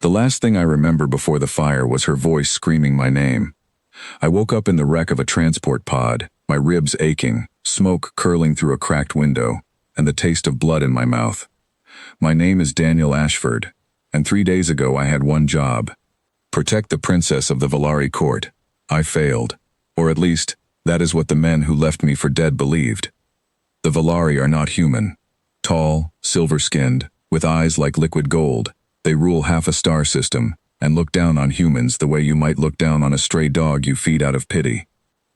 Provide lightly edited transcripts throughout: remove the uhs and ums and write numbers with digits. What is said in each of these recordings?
The last thing I remember before the fire was her voice screaming my name. I woke up in the wreck of a transport pod, my ribs aching, smoke curling through a cracked window, and the taste of blood in my mouth. My name is Daniel Ashford, and 3 days ago I had one job: protect the princess of the Valari court. I failed. Or at least, that is what the men who left me for dead believed. The Valari are not human. Tall, silver-skinned, with eyes like liquid gold, they rule half a star system and look down on humans the way you might look down on a stray dog you feed out of pity.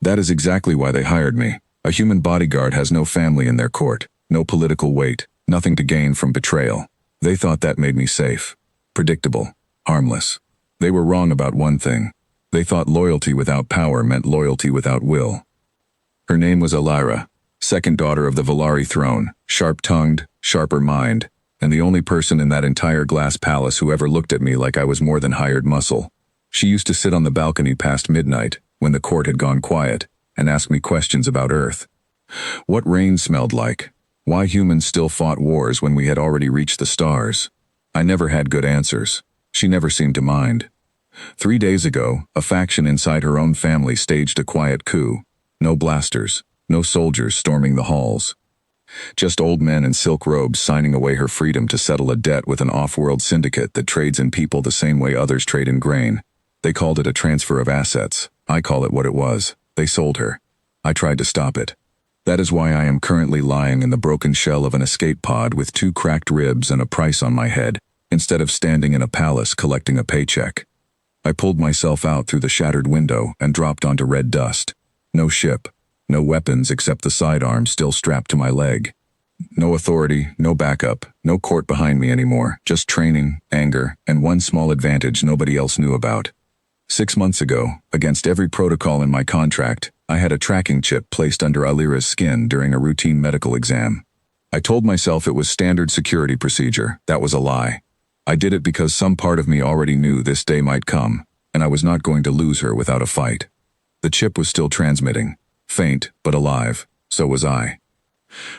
That is exactly why they hired me. A human bodyguard has no family in their court, no political weight, nothing to gain from betrayal. They thought that made me safe, predictable, harmless. They were wrong about one thing. They thought loyalty without power meant loyalty without will. Her name was Elira, second daughter of the Valari throne, sharp-tongued, sharper mind, and the only person in that entire glass palace who ever looked at me like I was more than hired muscle. She used to sit on the balcony past midnight, when the court had gone quiet, and ask me questions about Earth. What rain smelled like, why humans still fought wars when we had already reached the stars. I never had good answers. She never seemed to mind. 3 days ago, a faction inside her own family staged a quiet coup. No blasters, no soldiers storming the halls. Just old men in silk robes signing away her freedom to settle a debt with an off-world syndicate that trades in people the same way others trade in grain. They called it a transfer of assets. I call it what it was. They sold her. I tried to stop it. That is why I am currently lying in the broken shell of an escape pod with 2 cracked ribs and a price on my head, instead of standing in a palace collecting a paycheck. I pulled myself out through the shattered window and dropped onto red dust. No ship, no weapons except the sidearm still strapped to my leg. No authority, no backup, no court behind me anymore, just training, anger, and one small advantage nobody else knew about. 6 months ago, against every protocol in my contract, I had a tracking chip placed under Elira's skin during a routine medical exam. I told myself it was standard security procedure. That was a lie. I did it because some part of me already knew this day might come, and I was not going to lose her without a fight. The chip was still transmitting. Faint, but alive. So was I.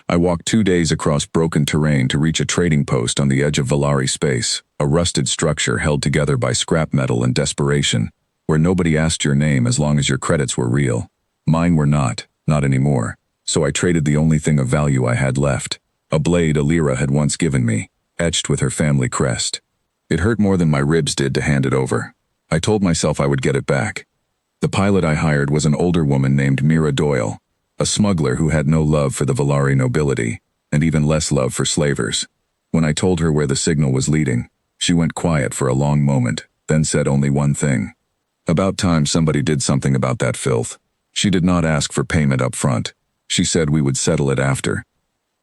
I walked 2 days across broken terrain to reach a trading post on the edge of Valari space, a rusted structure held together by scrap metal and desperation, where nobody asked your name as long as your credits were real. Mine were not anymore, so I traded the only thing of value I had left, a blade Elira had once given me, etched with her family crest. It hurt more than my ribs did to hand it over. I told myself I would get it back. The pilot I hired was an older woman named Mira Doyle, a smuggler who had no love for the Valari nobility, and even less love for slavers. When I told her where the signal was leading, she went quiet for a long moment, then said only one thing. About time somebody did something about that filth. She did not ask for payment up front. She said we would settle it after.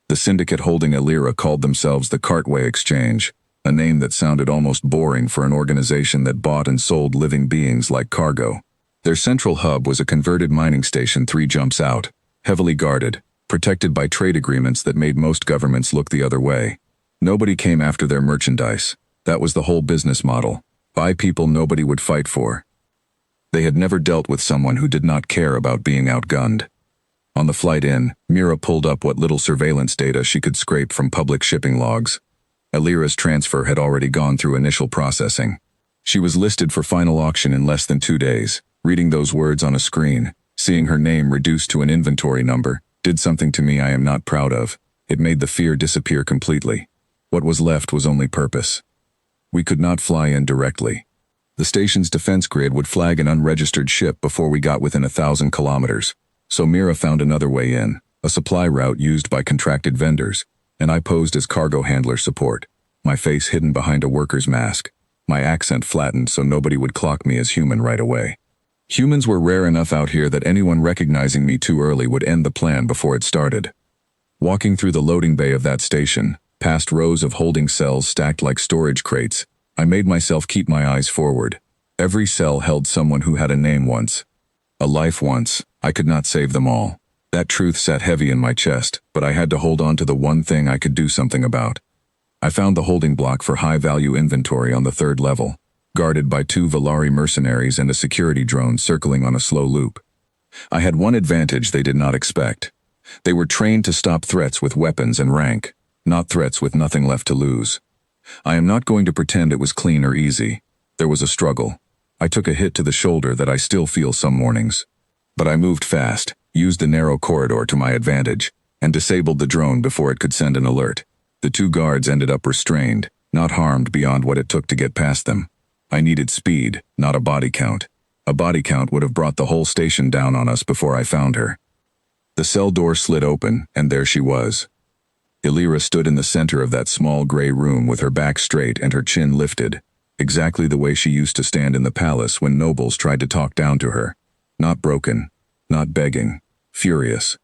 The syndicate holding Elira called themselves the Cartway Exchange, a name that sounded almost boring for an organization that bought and sold living beings like cargo. Their central hub was a converted mining station 3 jumps out, heavily guarded, protected by trade agreements that made most governments look the other way. Nobody came after their merchandise. That was the whole business model. Buy people nobody would fight for. They had never dealt with someone who did not care about being outgunned. On the flight in, Mira pulled up what little surveillance data she could scrape from public shipping logs. Elira's transfer had already gone through initial processing. She was listed for final auction in less than 2 days. Reading those words on a screen, seeing her name reduced to an inventory number, did something to me I am not proud of. It made the fear disappear completely. What was left was only purpose. We could not fly in directly. The station's defense grid would flag an unregistered ship before we got within 1,000 kilometers. So Mira found another way in, a supply route used by contracted vendors, and I posed as cargo handler support, my face hidden behind a worker's mask, my accent flattened so nobody would clock me as human right away. Humans were rare enough out here that anyone recognizing me too early would end the plan before it started. Walking through the loading bay of that station, past rows of holding cells stacked like storage crates, I made myself keep my eyes forward. Every cell held someone who had a name once, a life once. I could not save them all. That truth sat heavy in my chest, but I had to hold on to the one thing I could do something about. I found the holding block for high-value inventory on the 3rd level, guarded by 2 Valari mercenaries and a security drone circling on a slow loop. I had one advantage they did not expect. They were trained to stop threats with weapons and rank, not threats with nothing left to lose. I am not going to pretend it was clean or easy. There was a struggle. I took a hit to the shoulder that I still feel some mornings. But I moved fast, used the narrow corridor to my advantage, and disabled the drone before it could send an alert. The two guards ended up restrained, not harmed beyond what it took to get past them. I needed speed, not a body count. A body count would have brought the whole station down on us before I found her. The cell door slid open, and there she was. Illyra stood in the center of that small gray room with her back straight and her chin lifted, exactly the way she used to stand in the palace when nobles tried to talk down to her. Not broken, not begging, furious.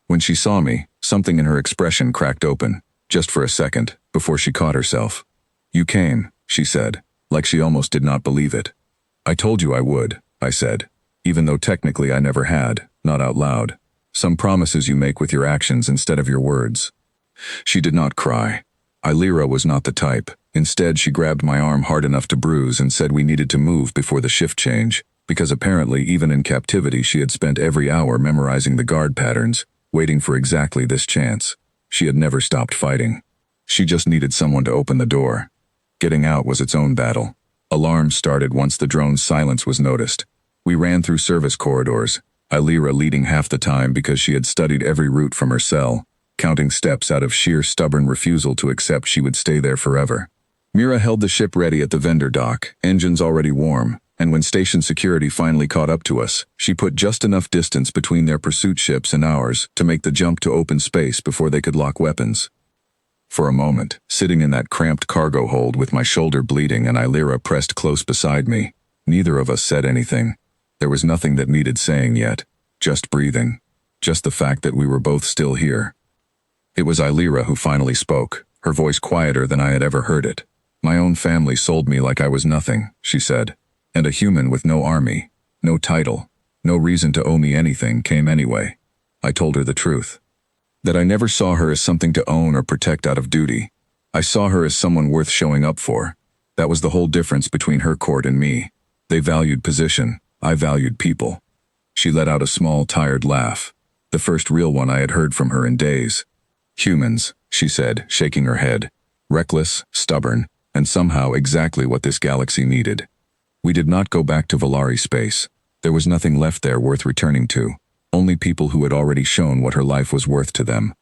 When she saw me, something in her expression cracked open, just for a second, before she caught herself. "You came," she said, like she almost did not believe it. "I told you I would," I said, even though technically I never had, not out loud. "Some promises you make with your actions instead of your words." She did not cry. Illyra was not the type. Instead, she grabbed my arm hard enough to bruise and said we needed to move before the shift change, because apparently even in captivity she had spent every hour memorizing the guard patterns, waiting for exactly this chance. She had never stopped fighting. She just needed someone to open the door. Getting out was its own battle. Alarms started once the drone's silence was noticed. We ran through service corridors, Illyra leading half the time because she had studied every route from her cell, counting steps out of sheer stubborn refusal to accept she would stay there forever. Mira held the ship ready at the vendor dock, engines already warm, and when station security finally caught up to us, she put just enough distance between their pursuit ships and ours to make the jump to open space before they could lock weapons. For a moment, sitting in that cramped cargo hold with my shoulder bleeding and Illyra pressed close beside me, neither of us said anything. There was nothing that needed saying yet, just breathing, just the fact that we were both still here. It was Illyra who finally spoke, her voice quieter than I had ever heard it. "My own family sold me like I was nothing," she said, "and a human with no army, no title, no reason to owe me anything came anyway." I told her the truth. That I never saw her as something to own or protect out of duty. I saw her as someone worth showing up for. That was the whole difference between her court and me. They valued position, I valued people. She let out a small, tired laugh, the first real one I had heard from her in days. "Humans," she said, shaking her head. "Reckless, stubborn, and somehow exactly what this galaxy needed." We did not go back to Valari space. There was nothing left there worth returning to. Only people who had already shown what her life was worth to them.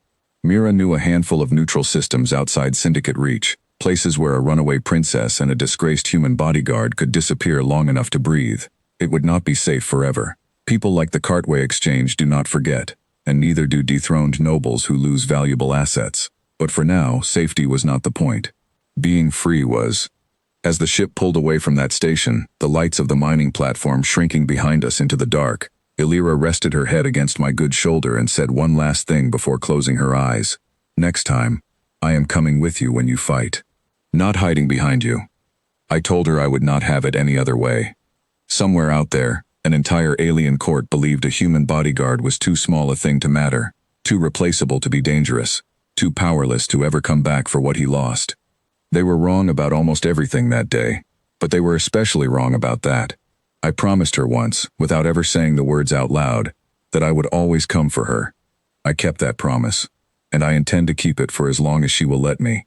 Mira knew a handful of neutral systems outside Syndicate reach, places where a runaway princess and a disgraced human bodyguard could disappear long enough to breathe. It would not be safe forever. People like the Cartway Exchange do not forget, and neither do dethroned nobles who lose valuable assets. But for now, safety was not the point. Being free was. As the ship pulled away from that station, the lights of the mining platform shrinking behind us into the dark, Illyra rested her head against my good shoulder and said one last thing before closing her eyes. "Next time, I am coming with you when you fight. Not hiding behind you." I told her I would not have it any other way. Somewhere out there, an entire alien court believed a human bodyguard was too small a thing to matter, too replaceable to be dangerous, too powerless to ever come back for what he lost. They were wrong about almost everything that day, but they were especially wrong about that. I promised her once, without ever saying the words out loud, that I would always come for her. I kept that promise, and I intend to keep it for as long as she will let me.